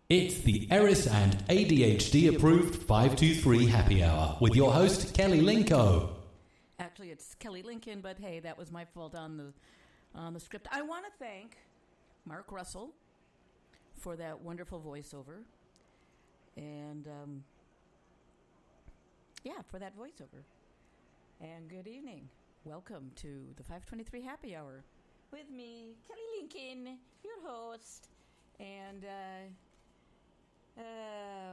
It's the Eris and ADHD approved 523 happy hour with your host Kelly Linko. Actually, it's Kelly Lincoln, but hey, that was my fault on the script. I want to thank Mark Russell for that wonderful voiceover, and for that voiceover. And good evening. Welcome to the 523 happy hour with me, Kelly Lincoln, your host, and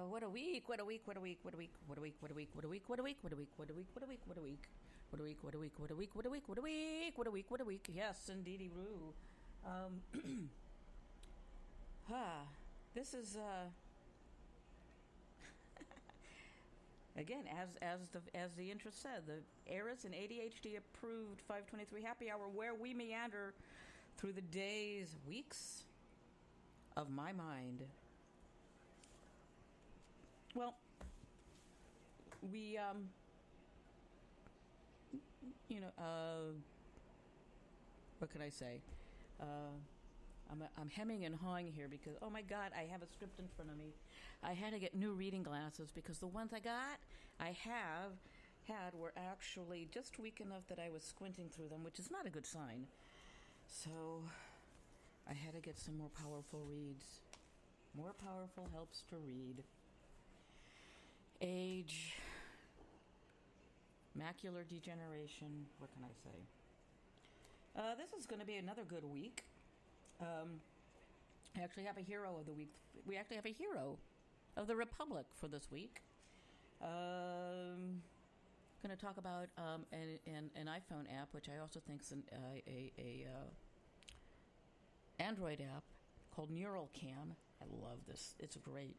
what a week, what a week, what a week, what a week, what a week, what a week, what a week, what a week, what a week, what a week, what a week, what a week, what a week, what a week, what a week, what a week, what a week, what a week, what a week, yes, indeedy roo. This is again, as the intro said, the Eris and ADHD approved 523 happy hour, where we meander through the days, weeks of my mind. Well, we, what can I say? I'm hemming and hawing here because, oh my God, I have a script in front of me. I had to get new reading glasses because the ones I had were actually just weak enough that I was squinting through them, which is not a good sign. So I had to get some more powerful reads. More powerful helps to read. Age, macular degeneration, what can I say? This is going to be another good week. I actually have a hero of the week. We actually have a hero of the Republic for this week. Going to talk about an iPhone app, which I also think is a Android app called Neural Cam. I love this. It's a great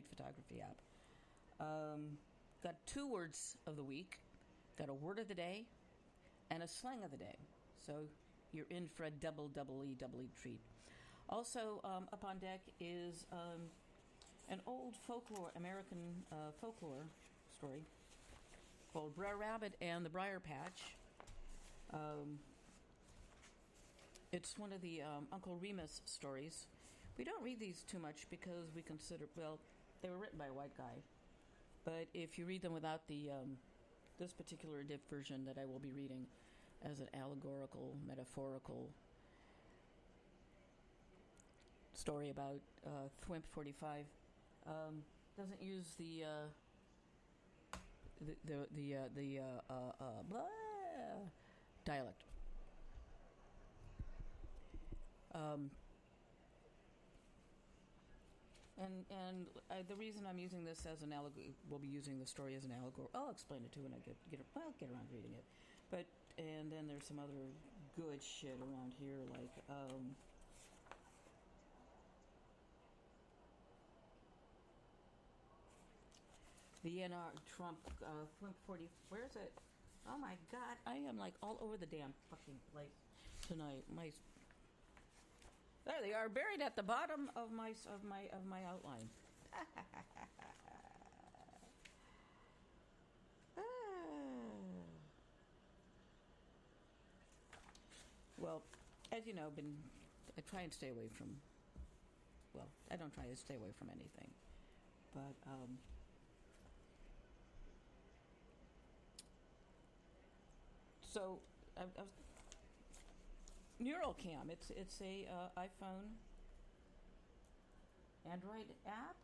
photography app. Got 2 words of the week, got a word of the day, and a slang of the day. So you're in for a double treat. Also, up on deck is an old American folklore story called Brer Rabbit and the Briar Patch. It's one of the Uncle Remus stories. We don't read these too much because we consider, well, they were written by a white guy. But if you read them without the this particular version that I will be reading as an allegorical, metaphorical story about thWimp 45, doesn't use the dialect. And the reason I'm using this as an we'll be using the story as an allegory. I'll explain it too when I get around reading it. But and then there's some other good shit around here, like the NR Trump thWimp 40. Where is it? Oh my God! I am like all over the damn fucking place tonight. There they are, buried at the bottom of my outline. Well, as you know, I try and stay away from. Well, I don't try to stay away from anything, but so I was. Neural Cam. It's a iPhone, Android app.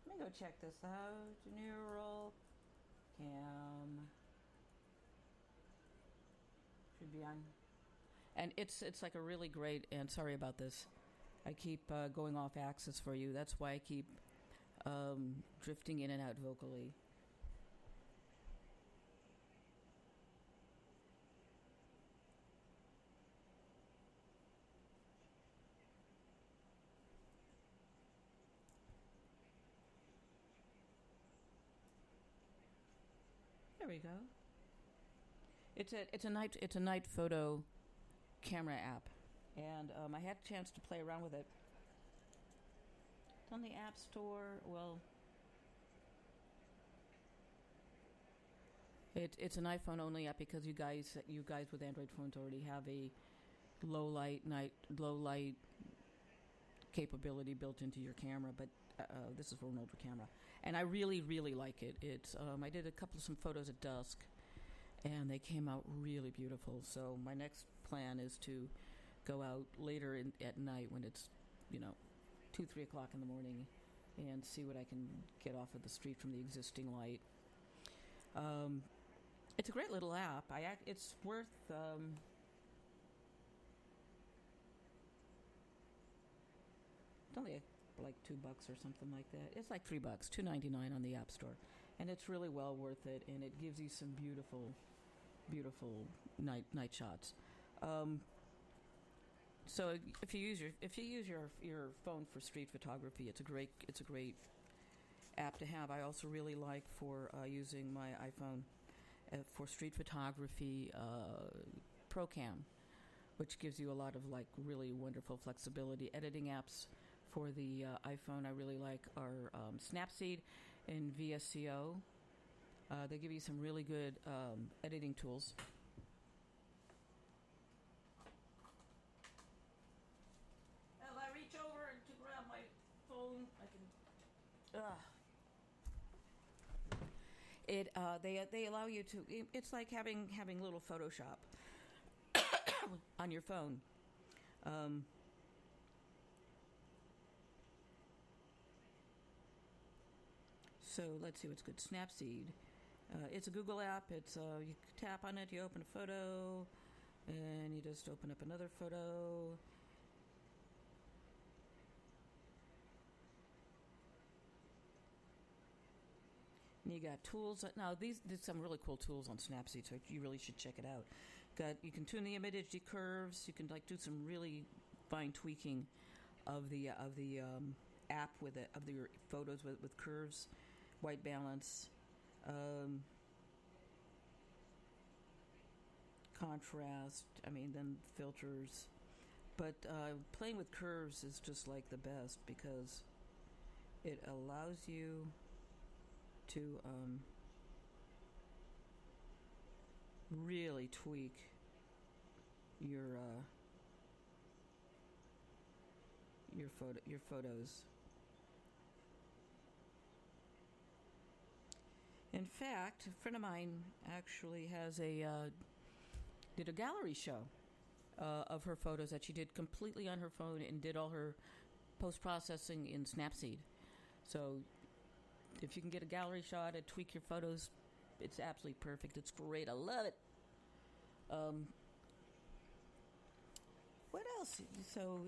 Let me go check this out. Neural Cam should be on, and it's like a really great. And sorry about this. I keep going off axis for you. That's why I keep drifting in and out vocally. There we go. It's a night photo camera app, and I had a chance to play around with it. It's on the App Store. Well, it's an iPhone only app because you guys with Android phones already have a low light capability built into your camera, but this is for an older camera. And I really, really like it. It's I did some photos at dusk, and they came out really beautiful. So my next plan is to go out later at night when it's, 2, 3 o'clock in the morning, and see what I can get off of the street from the existing light. It's a great little app. It's worth it's only like $2 or something like that. It's like $3, $2.99 on the App Store, and it's really well worth it. And it gives you some beautiful, beautiful night shots. So if you use your phone for street photography, it's a great app to have. I also really like for using my iPhone for street photography, ProCam, which gives you a lot of like really wonderful flexibility. Editing apps for the iPhone I really like are Snapseed and VSCO. They give you some really good editing tools. As I reach over to grab my phone, I can. They allow you to. It's like having little Photoshop on your phone. So let's see what's good. Snapseed. It's a Google app. It's you tap on it, you open a photo, and you just open up another photo. And you got tools. Now there's some really cool tools on Snapseed, so you really should check it out. You can tune the image to curves. You can like do some really fine tweaking of the app of your photos with curves, white balance, contrast. Then filters. But playing with curves is just like the best because it allows you to really tweak your photos. In fact, a friend of mine actually did a gallery show of her photos that she did completely on her phone and did all her post-processing in Snapseed. So if you can get a gallery shot and tweak your photos, it's absolutely perfect. It's great. I love it. What else? So,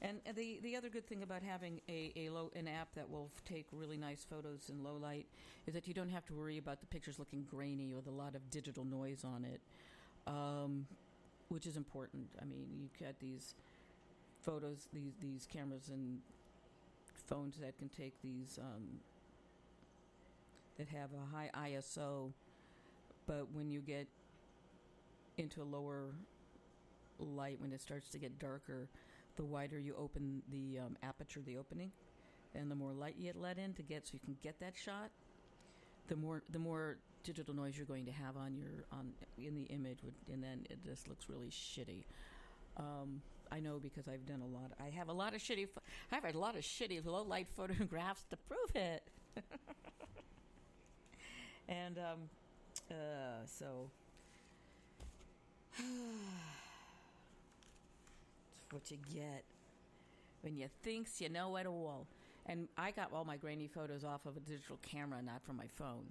and the other good thing about having an app that will take really nice photos in low light is that you don't have to worry about the pictures looking grainy or the lot of digital noise on it, which is important. You've got these photos, these cameras and phones that can take these that have a high ISO, but when you get into a lower light, when it starts to get darker, the wider you open the aperture, the opening, and the more light you let in so you can get that shot, the more digital noise you're going to have in the image, and then it just looks really shitty. I know because I've done a lot. I have a lot of shitty low light photographs to prove it. And so it's what you get when you thinks you know it all. And I got all my grainy photos off of a digital camera, not from my phone.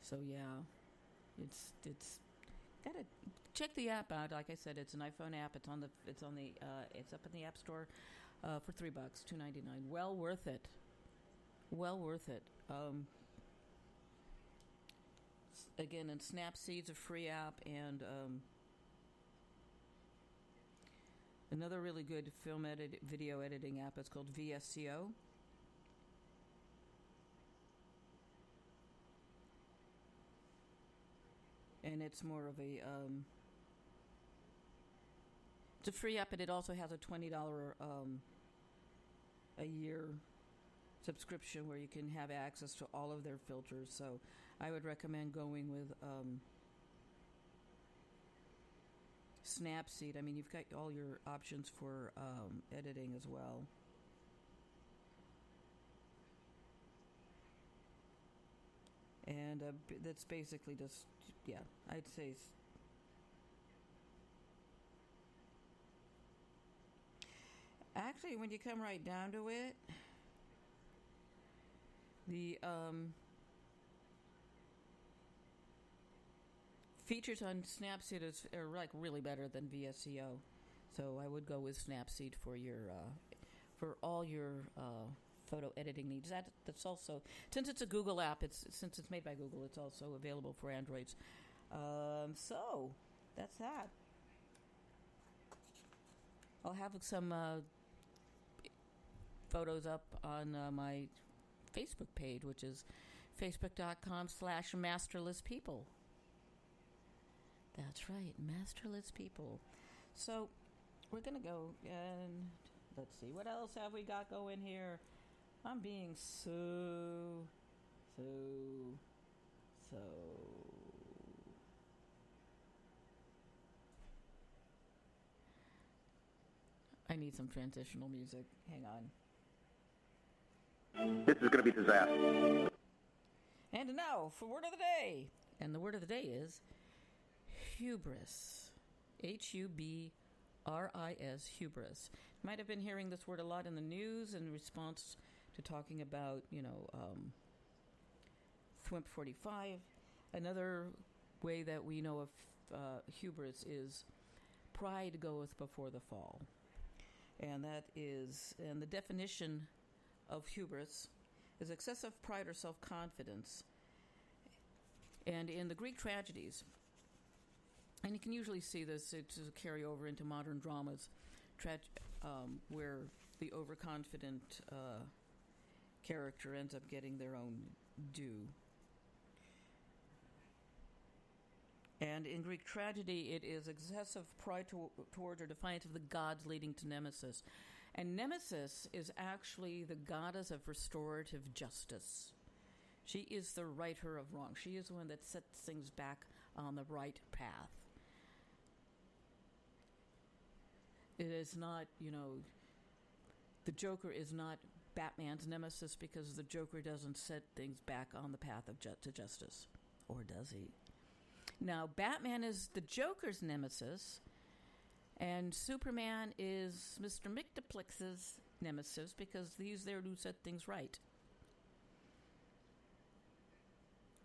So yeah, it's gotta check the app out. Like I said, it's an iPhone app. It's up in the App Store for $3, $2.99. Well worth it. Well worth it. Again, and Snapseed's a free app, and another really good video editing app is called VSCO. And it's more of it's a free app, and it also has a $20 a year subscription where you can have access to all of their filters. So I would recommend going with Snapseed, I mean, you've got all your options for editing as well. And that's basically just, yeah, I'd say. Actually, when you come right down to it, the features on Snapseed are like really better than VSCO, so I would go with Snapseed for your for all your photo editing needs. That's also, since it's a Google app, since it's made by Google, it's also available for Androids. So that's that. I'll have some photos up on my Facebook page, which is facebook.com/masterlesspeople. That's right, masterless people. So we're going to go and let's see, what else have we got going here? I'm being so. I need some transitional music. Hang on. This is going to be a disaster. And now for word of the day. And the word of the day is hubris. HUBRIS, hubris. You might have been hearing this word a lot in the news in response to talking about, thWimp 45. Another way that we know of hubris is pride goeth before the fall. And the definition of hubris is excessive pride or self-confidence. And in the Greek tragedies, and you can usually see this to carry over into modern dramas, where the overconfident character ends up getting their own due. And in Greek tragedy, it is excessive pride towards or defiance of the gods leading to nemesis. And Nemesis is actually the goddess of restorative justice. She is the righter of wrong. She is the one that sets things back on the right path. It is not, the Joker is not Batman's nemesis because the Joker doesn't set things back on the path of to justice. Or does he? Now, Batman is the Joker's nemesis, and Superman is Mr. Mictoplex's nemesis because he's there to set things right.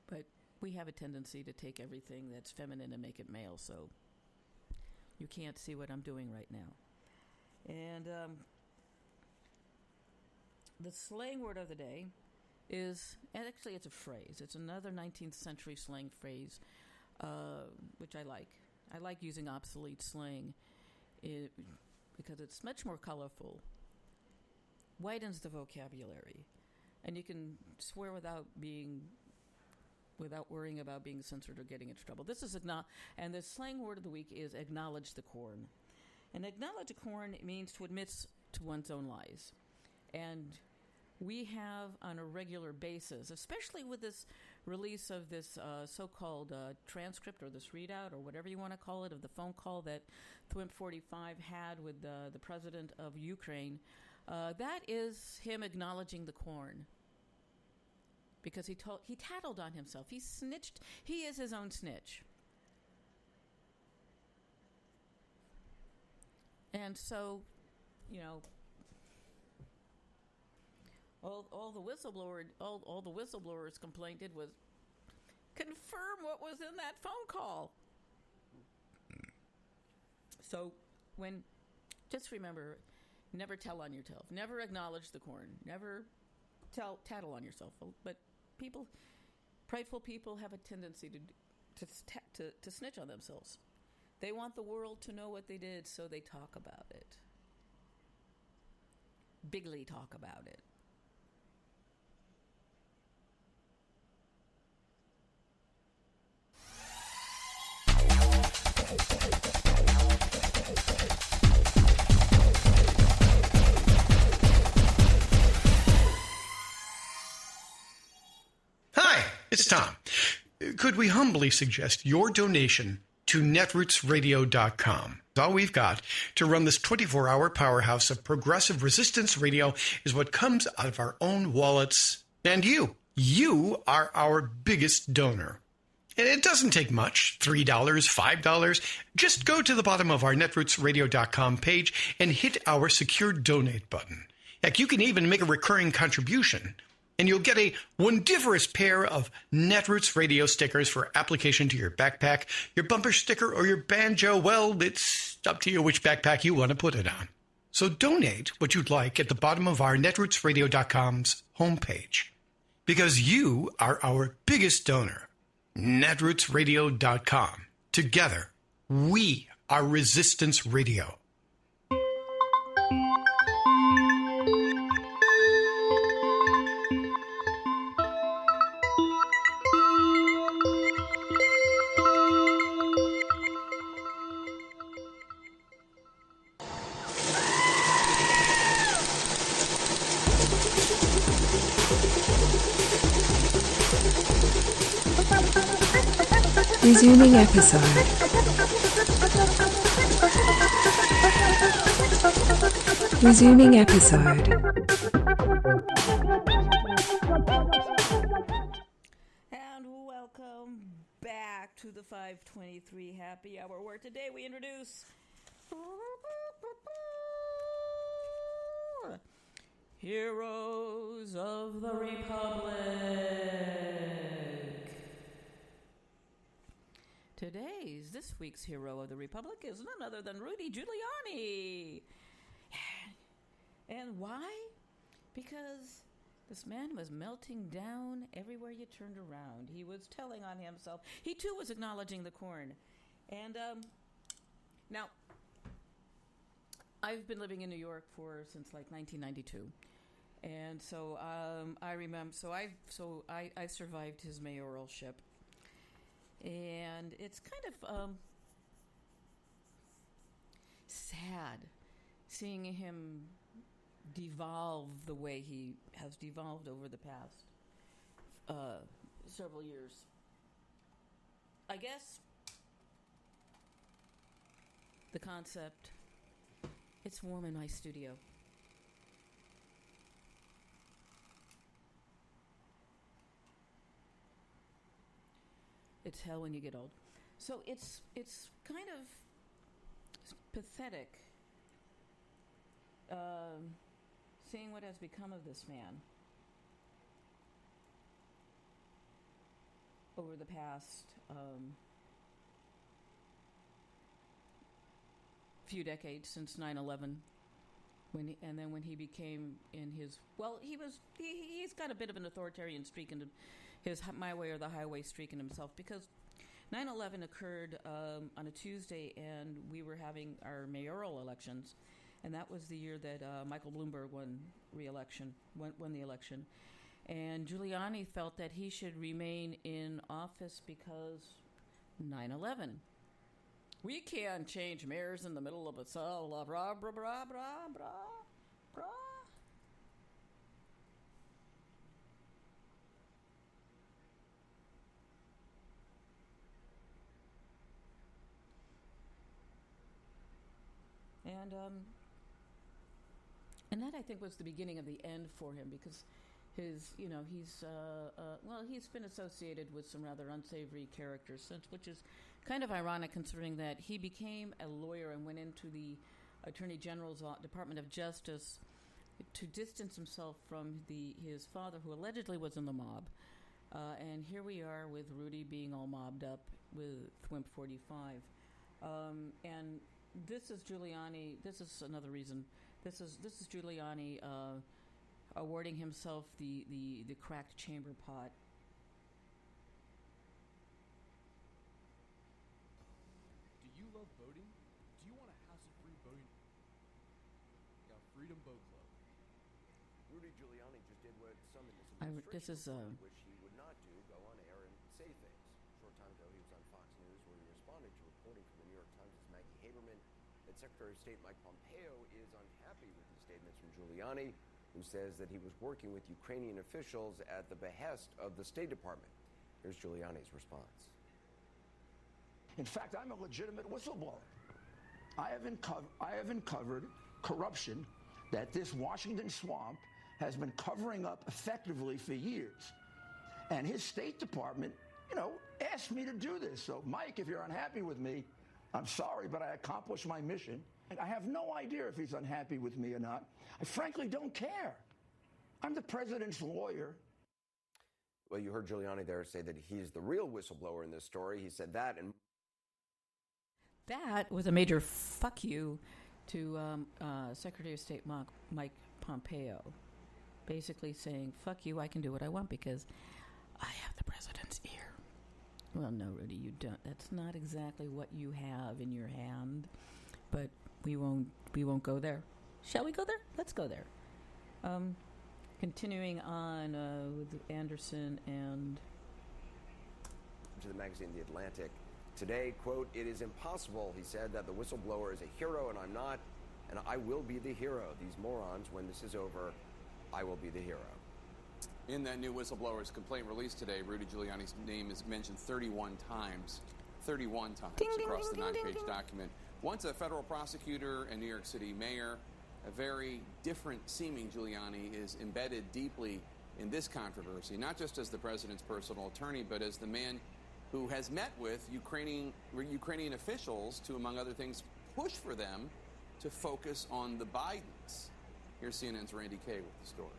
But we have a tendency to take everything that's feminine and make it male, so you can't see what I'm doing right now. And the slang word of the day is, and actually it's a phrase. It's another 19th century slang phrase, which I like. I like using obsolete slang because it's much more colorful, widens the vocabulary, and you can swear without worrying about being censored or getting into trouble. This is and the slang word of the week is acknowledge the corn. And acknowledge the corn means to admit to one's own lies. And we have on a regular basis, especially with this release of this so-called transcript or this readout or whatever you want to call it of the phone call that thWimp 45 had with the president of Ukraine, that is him acknowledging the corn. Because he tattled on himself. He snitched. He is his own snitch. And so, all the whistleblowers complaint did was confirm what was in that phone call. So just remember, never tell on yourself. Never acknowledge the corn. Never tattle on yourself. But prideful people have a tendency to snitch on themselves. They want the world to know what they did, so they talk about it. Bigly talk about it. Hi, it's Tom. Could we humbly suggest your donation to netrootsradio.com. All we've got to run this 24-hour powerhouse of progressive resistance radio is what comes out of our own wallets. And you are our biggest donor. And it doesn't take much, $3, $5. Just go to the bottom of our netrootsradio.com page and hit our secure donate button. Heck, you can even make a recurring contribution, and you'll get a wondiferous pair of Netroots radio stickers for application to your backpack, your bumper sticker, or your banjo. Well, it's up to you which backpack you want to put it on. So donate what you'd like at the bottom of our netrootsradio.com's homepage, because you are our biggest donor. netrootsradio.com. Together, we are Resistance Radio. Resuming episode. Resuming episode. And welcome back to the 523 Happy Hour, where today we introduce Heroes of the Republic. This week's hero of the Republic is none other than Rudy Giuliani. And why? Because this man was melting down everywhere you turned around. He was telling on himself. He, too, was acknowledging the corn. And now, I've been living in New York since like 1992. And so I remember, I survived his mayoralship. And it's kind of sad seeing him devolve the way he has devolved over the past several years. I guess the concept, it's warm in my studio. It's hell when you get old. So it's kind of pathetic seeing what has become of this man over the past few decades since 9/11. And then when he became in his, he's got a bit of an authoritarian streak in his my way or the highway streak in himself, because 9/11 occurred on a Tuesday, and we were having our mayoral elections, and that was the year that Michael Bloomberg won the election, and Giuliani felt that he should remain in office because 9/11. We can't change mayors in the middle of a blah, blah, blah, blah, blah, blah. And that, I think, was the beginning of the end for him, because he's been associated with some rather unsavory characters since, which is kind of ironic considering that he became a lawyer and went into the Attorney General's Department of Justice to distance himself from his father, who allegedly was in the mob. And here we are with Rudy being all mobbed up with thWimp 45. And this is Giuliani. This is another reason. This is Giuliani awarding himself the cracked chamber pot. Do you love voting? Do you want a hassle-free voting? Got Freedom Boat Club. Rudy Giuliani just did what some in this administration which he would not do, go on air and say things. A short time ago, he was on Fox News where he responded to reporting from the New York Times' Maggie Haberman that Secretary of State Mike Pompeo is unhappy with the statements from Giuliani, who says that he was working with Ukrainian officials at the behest of the State Department. Here's Giuliani's response. In fact, I'm a legitimate whistleblower. I have uncovered corruption that this Washington swamp has been covering up effectively for years. And his State Department, asked me to do this. So, Mike, if you're unhappy with me, I'm sorry, but I accomplished my mission. I have no idea if he's unhappy with me or not. I frankly don't care. I'm the president's lawyer. Well, you heard Giuliani there say that he's the real whistleblower in this story. He said that, and that was a major fuck you to Secretary of State Mike Pompeo, basically saying, fuck you, I can do what I want because I have the president's ear. Well, no, Rudy, you don't. That's not exactly what you have in your hand, but we won't go there. Shall we go there? Let's go there. Continuing on with Anderson and to the magazine The Atlantic today, quote, "It is impossible," he said, "that the whistleblower is a hero and I'm not, and I will be the hero. These morons, when this is over, I will be the hero." In that new whistleblower's complaint released today, Rudy Giuliani's name is mentioned 31 times. 31 times across the 9-page document. Once a federal prosecutor and New York City mayor, a very different seeming Giuliani is embedded deeply in this controversy, not just as the president's personal attorney, but as the man who has met with Ukrainian officials to, among other things, push for them to focus on the Bidens. Here's CNN's Randy Kay with the story.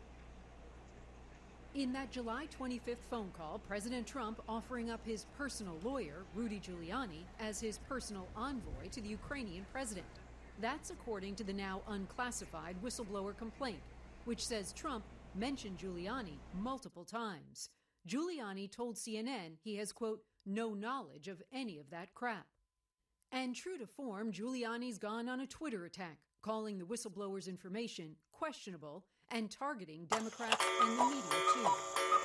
In that July 25th phone call, President Trump offering up his personal lawyer, Rudy Giuliani, as his personal envoy to the Ukrainian president. That's according to the now unclassified whistleblower complaint, which says Trump mentioned Giuliani multiple times. Giuliani told CNN he has, quote, no knowledge of any of that crap. And true to form, Giuliani's gone on a Twitter attack, calling the whistleblower's information questionable and targeting Democrats and the media, too.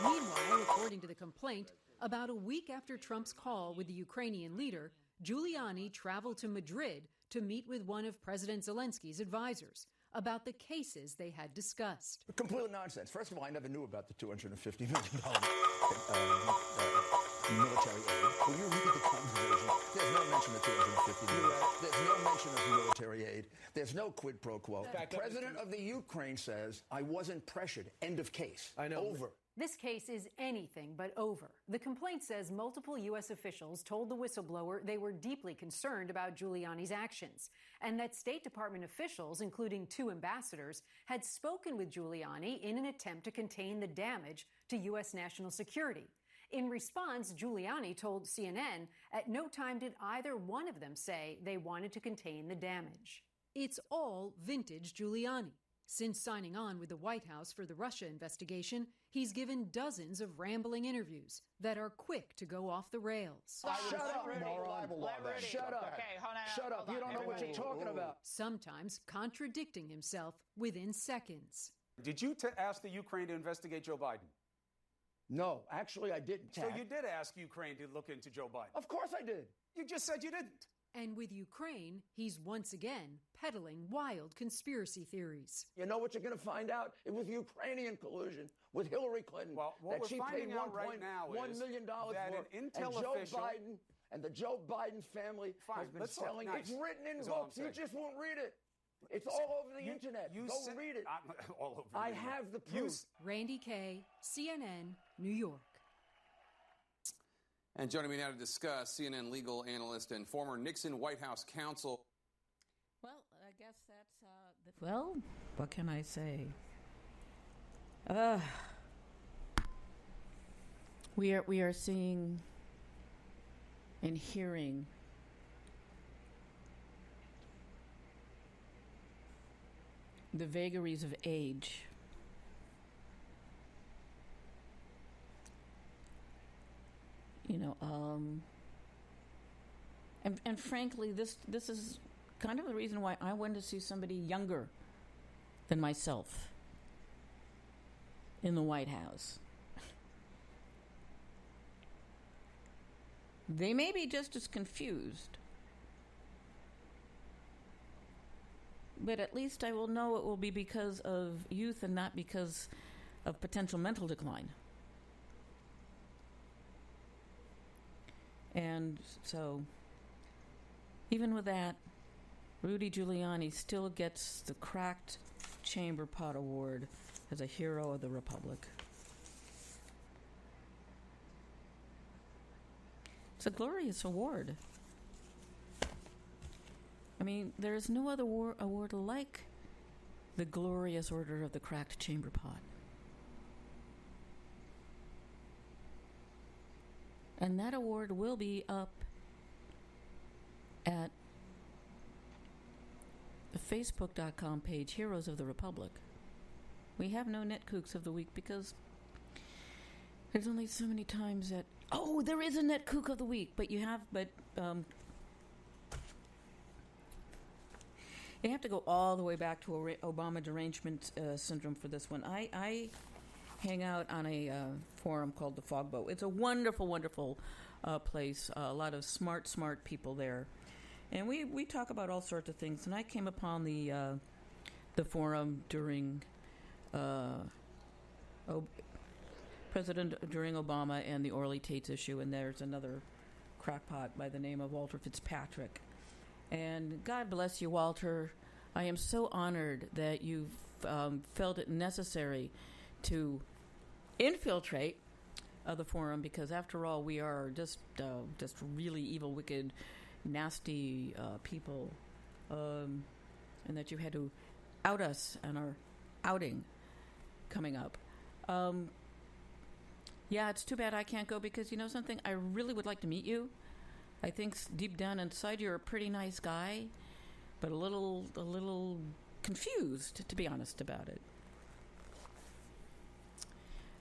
Meanwhile, according to the complaint, about a week after Trump's call with the Ukrainian leader, Giuliani traveled to Madrid to meet with one of President Zelensky's advisors about the cases they had discussed. Complete nonsense. First of all, I never knew about the $250 million military aid. When you read the Times version, there's no mention of $250 million. There's no mention of military aid. There's no quid pro quo. The president of the Ukraine says, I wasn't pressured. End of case. I know. Over. This case is anything but over. The complaint says multiple U.S. officials told the whistleblower they were deeply concerned about Giuliani's actions, and that State Department officials, including 2 ambassadors, had spoken with Giuliani in an attempt to contain the damage to U.S. national security. In response, Giuliani told CNN at no time did either one of them say they wanted to contain the damage. It's all vintage Giuliani. Since signing on with the White House for the Russia investigation, he's given dozens of rambling interviews that are quick to go off the rails. Shut up, moron. Shut up. Okay, hold on. Shut up. You don't know what you're talking about. Sometimes contradicting himself within seconds. Did you ask the Ukraine to investigate Joe Biden? No, actually I didn't. So you did ask Ukraine to look into Joe Biden? Of course I did. You just said you didn't. And with Ukraine, he's once again peddling wild conspiracy theories. You know what you're going to find out? It was Ukrainian collusion with Hillary Clinton. Well, what we're finding out right now is $1 million that for, an intel and Joe official... Biden and the Joe Biden family has been selling. Nice. It's written in books. You just won't read it. It's all over the internet. Go read it. All over I have the proof. Randy Kay, CNN, New York. And joining me now to discuss, CNN legal analyst and former Nixon White House counsel. Well, I guess that's, well, what can I say? We are seeing and hearing the vagaries of age. You know, and frankly, this is kind of the reason why I wanted to see somebody younger than myself in the White House. They may be just as confused, but at least I will know it will be because of youth and not because of potential mental decline. And so Even with that, Rudy Giuliani still gets the Cracked Chamber Pot Award as a hero of the Republic. It's a glorious award. I mean, there's no other award like the glorious Order of the Cracked Chamber Pot. And that award will be up at the Facebook.com page, Heroes of the Republic. We have no Net Kooks of the Week because there's only so many times that... Oh, there is a Net Kook of the Week, but you have... You have to go all the way back to Obama derangement syndrome for this one. I hang out on a forum called the Fogboat. It's a wonderful, wonderful place. A lot of smart people there. And we talk about all sorts of things. And I came upon the forum during during Obama and the Orly Tates issue. And there's another crackpot by the name of Walter Fitzpatrick. And God bless you, Walter. I am so honored that you've felt it necessary to infiltrate the forum, because after all, we are just really evil, wicked, nasty people, and that you had to out us and our outing coming up. Yeah, it's too bad I can't go, because you know something, I really would like to meet you. I think deep down inside you're a pretty nice guy, but a little confused, to be honest about it.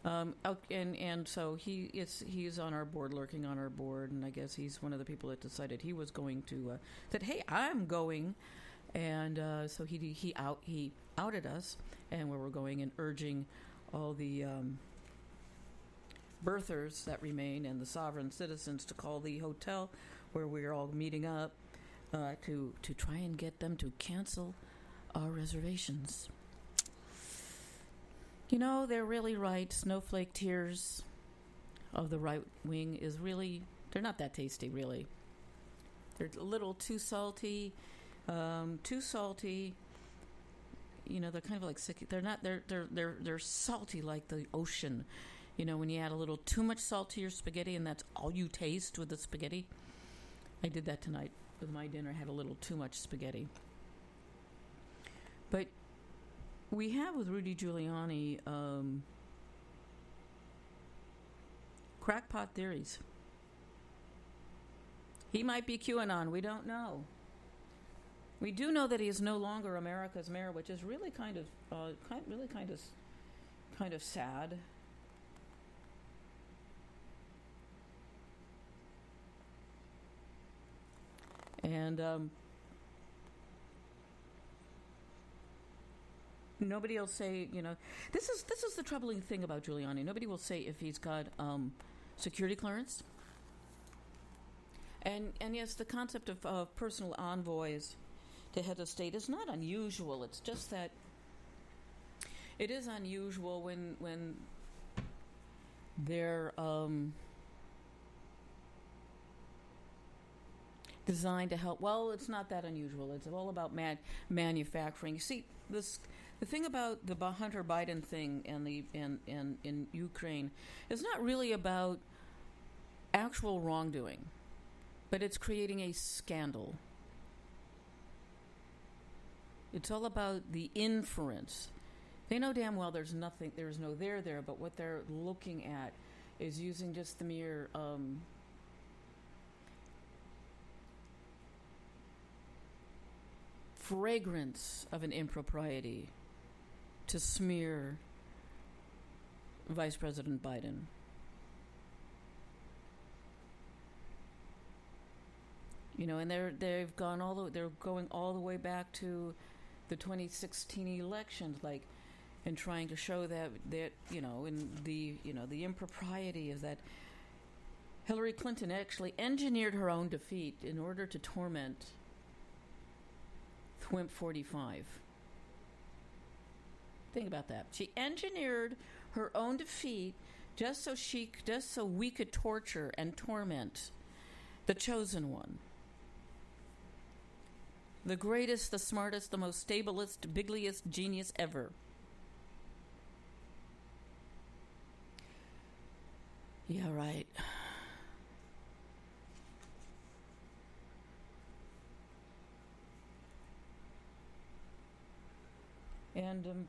And so he's on our board, lurking on our board, and I guess he's one of the people that decided he was going to said, "Hey, I'm going," and so he outed us, and we were going and urging all the birthers that remain and the sovereign citizens to call the hotel where we're all meeting up to try and get them to cancel our reservations. You know, they're really right. Snowflake tears of the right wing is really, they're not that tasty, really. They're a little too salty. You know, they're kind of like sick. They're not, they're salty like the ocean. You know, when you add a little too much salt to your spaghetti and that's all you taste with the spaghetti. I did that tonight with my dinner. I had a little too much spaghetti. But we have with Rudy Giuliani crackpot theories. He might be QAnon. We don't know. We do know that he is no longer America's mayor, which is really kind of sad. And nobody will say, you know, this is the troubling thing about Giuliani. Nobody will say if he's got security clearance. And yes, the concept of personal envoys to head of state is not unusual. It's just that it is unusual when they're designed to help. Well, it's not that unusual. It's all about manufacturing. You see, the thing about the Hunter Biden thing and in Ukraine is not really about actual wrongdoing, but it's creating a scandal. It's all about the inference. They know damn well there's no there, but what they're looking at is using just the mere fragrance of an impropriety to smear Vice President Biden. You know, and they're going all the way back to the 2016 elections, and trying to show that you know, in the impropriety is that Hillary Clinton actually engineered her own defeat in order to torment thWimp 45. Think about that. She engineered her own defeat just so we could torture and torment the chosen one. The greatest, the smartest, the most stablest, bigliest genius ever. Yeah, right. And,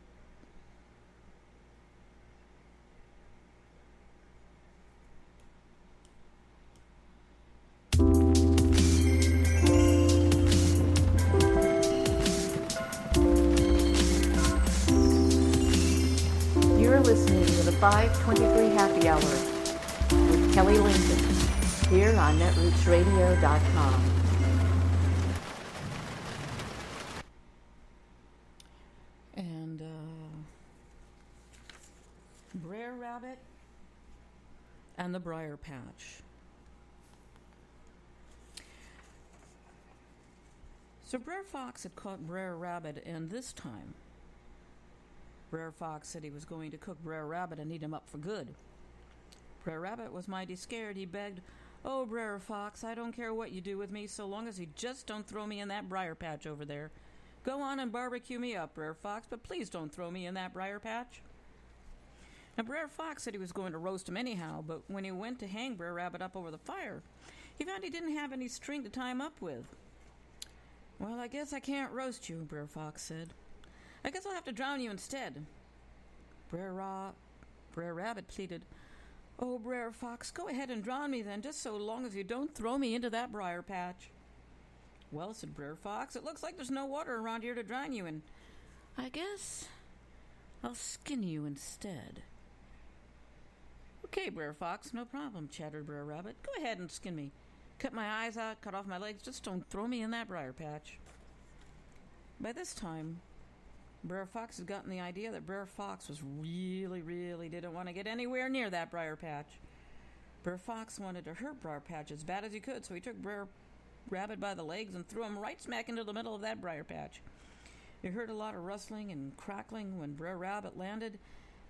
You're listening to the 523 Happy Hour with Kelly Lincoln here on netrootsradio.com. And, Brer Rabbit and the Briar Patch. So Brer Fox had caught Brer Rabbit, and this time Brer Fox said he was going to cook Brer Rabbit and eat him up for good. Brer Rabbit was mighty scared. He begged, "Oh, Brer Fox, I don't care what you do with me, so long as you just don't throw me in that briar patch over there. Go on and barbecue me up, Brer Fox, but please don't throw me in that briar patch." Now, Brer Fox said he was going to roast him anyhow, but when he went to hang Brer Rabbit up over the fire, he found he didn't have any string to tie him up with. "Well, I guess I can't roast you," Brer Fox said. "I guess I'll have to drown you instead." Brer Rabbit pleaded, "Oh, Brer Fox, go ahead and drown me then, just so long as you don't throw me into that briar patch." "Well," said Brer Fox, "it looks like there's no water around here to drown you in. I guess I'll skin you instead." "Okay, Brer Fox, no problem," chattered Brer Rabbit. "Go ahead and skin me. Cut my eyes out, cut off my legs, just don't throw me in that briar patch." By this time, Brer Fox had gotten the idea that Brer Fox was really didn't want to get anywhere near that briar patch. Brer Fox wanted to hurt Briar Patch as bad as he could, so he took Brer Rabbit by the legs and threw him right smack into the middle of that briar patch. He heard a lot of rustling and crackling when Brer Rabbit landed,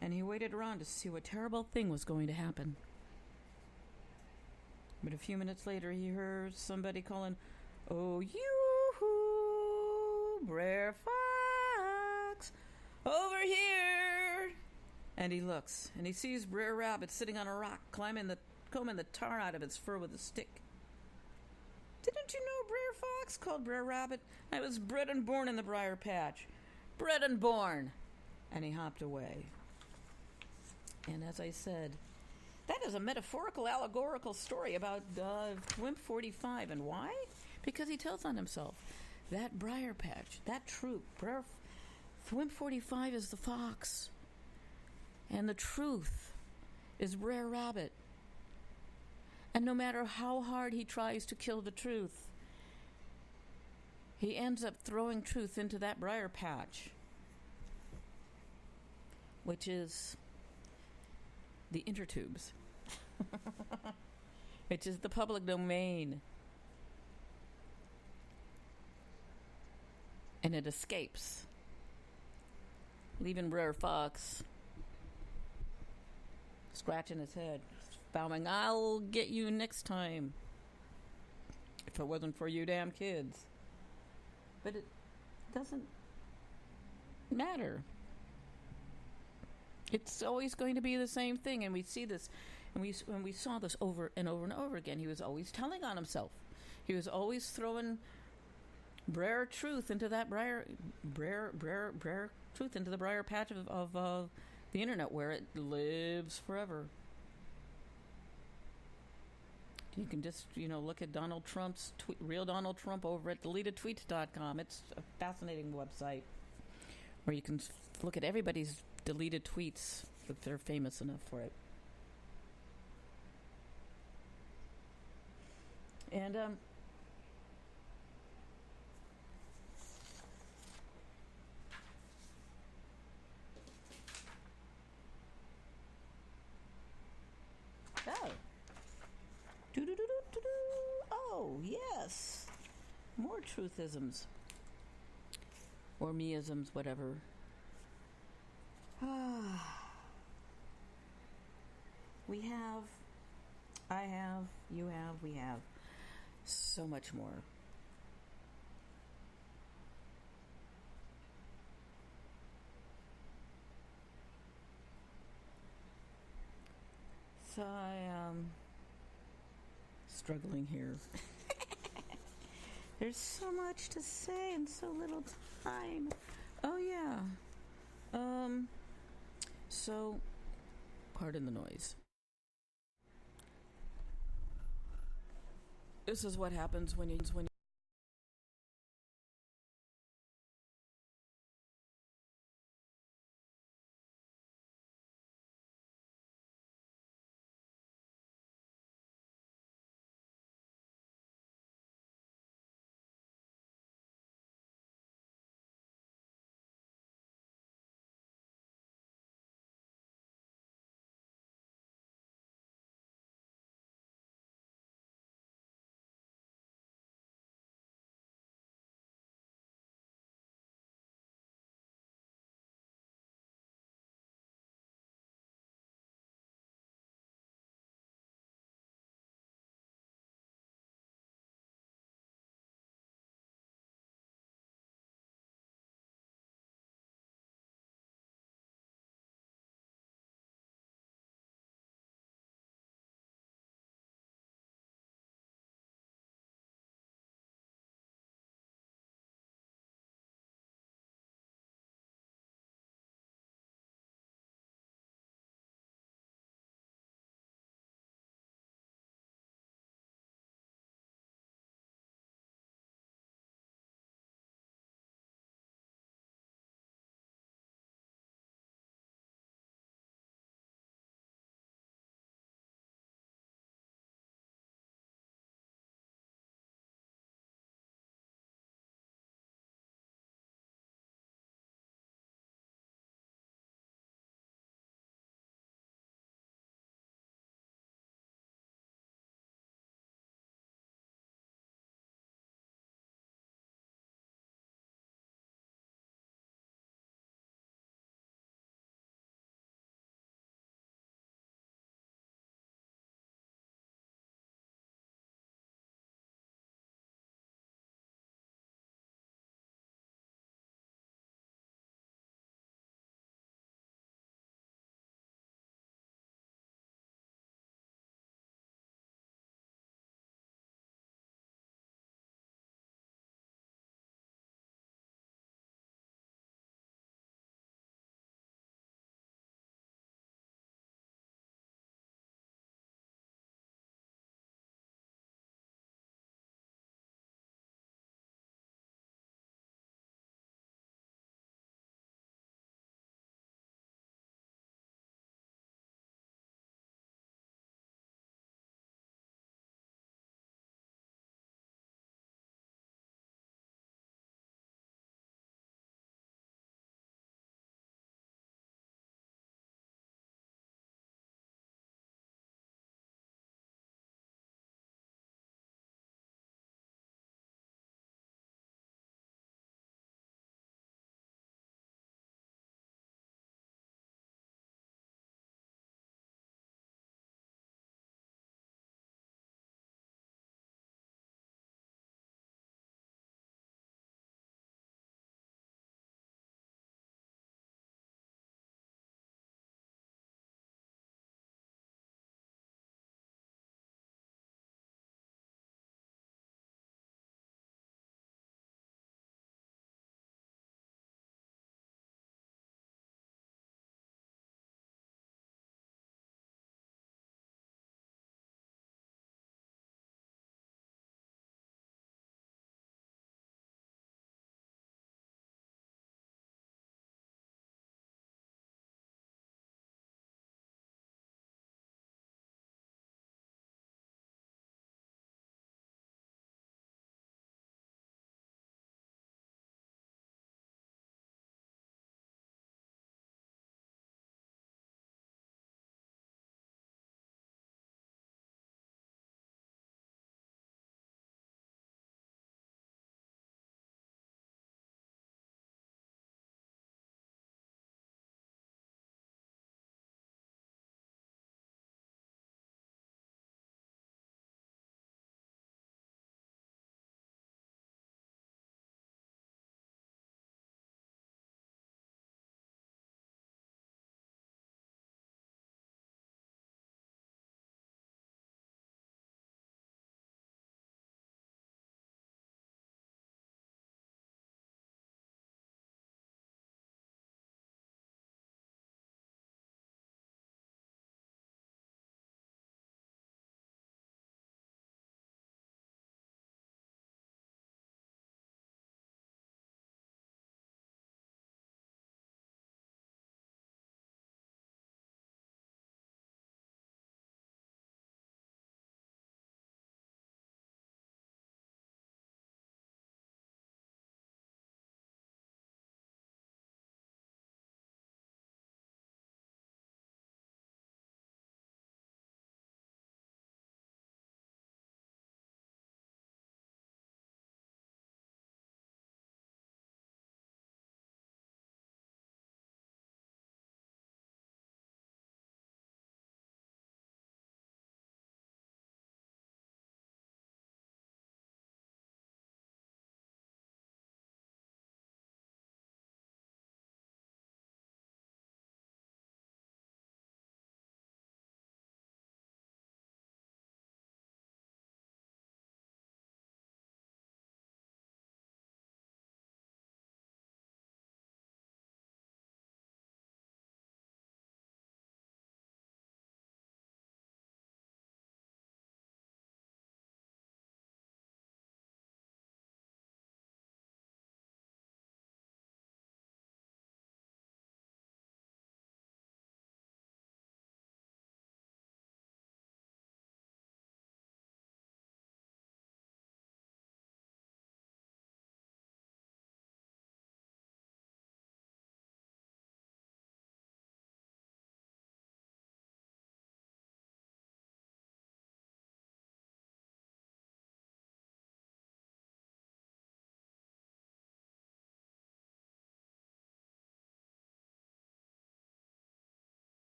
and he waited around to see what terrible thing was going to happen. But a few minutes later, he heard somebody calling, "Oh, you-hoo, Brer Fox, over here!" And he looks, and he sees Brer Rabbit sitting on a rock, combing the tar out of its fur with a stick. "Didn't you know, Brer Fox?" called Brer Rabbit. "I was bred and born in the briar patch. Bred and born!" And he hopped away. And as I said, that is a metaphorical, allegorical story about thWimp 45. And why? Because he tells on himself. That briar patch, that troop, thWimp 45 is the fox. And the truth is Brer Rabbit. And no matter how hard he tries to kill the truth, he ends up throwing truth into that briar patch, which is the intertubes, which is the public domain. And it escapes, leaving Brer Fox scratching his head, vowing, "I'll get you next time if it wasn't for you damn kids." But it doesn't matter. It's always going to be the same thing, and we see this, and we saw this over and over and over again. He was always telling on himself. He was always throwing Brer truth into that Brer truth into the briar patch of the internet, where it lives forever. You can just look at Donald Trump's real Donald Trump over at deletedtweets.com. It's a fascinating website where you can look at everybody's deleted tweets if they're famous enough for it. And oh, yes, more truthisms or meisms, whatever. We have, I have, you have, we have so much more. So I am struggling here. There's so much to say and so little time. Oh yeah. So pardon the noise. This is what happens when you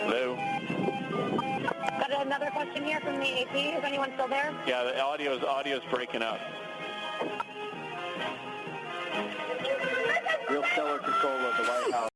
Hello? Got another question here from the AP. Is anyone still there? Yeah, the audio's breaking up. Real stellar control of the White House.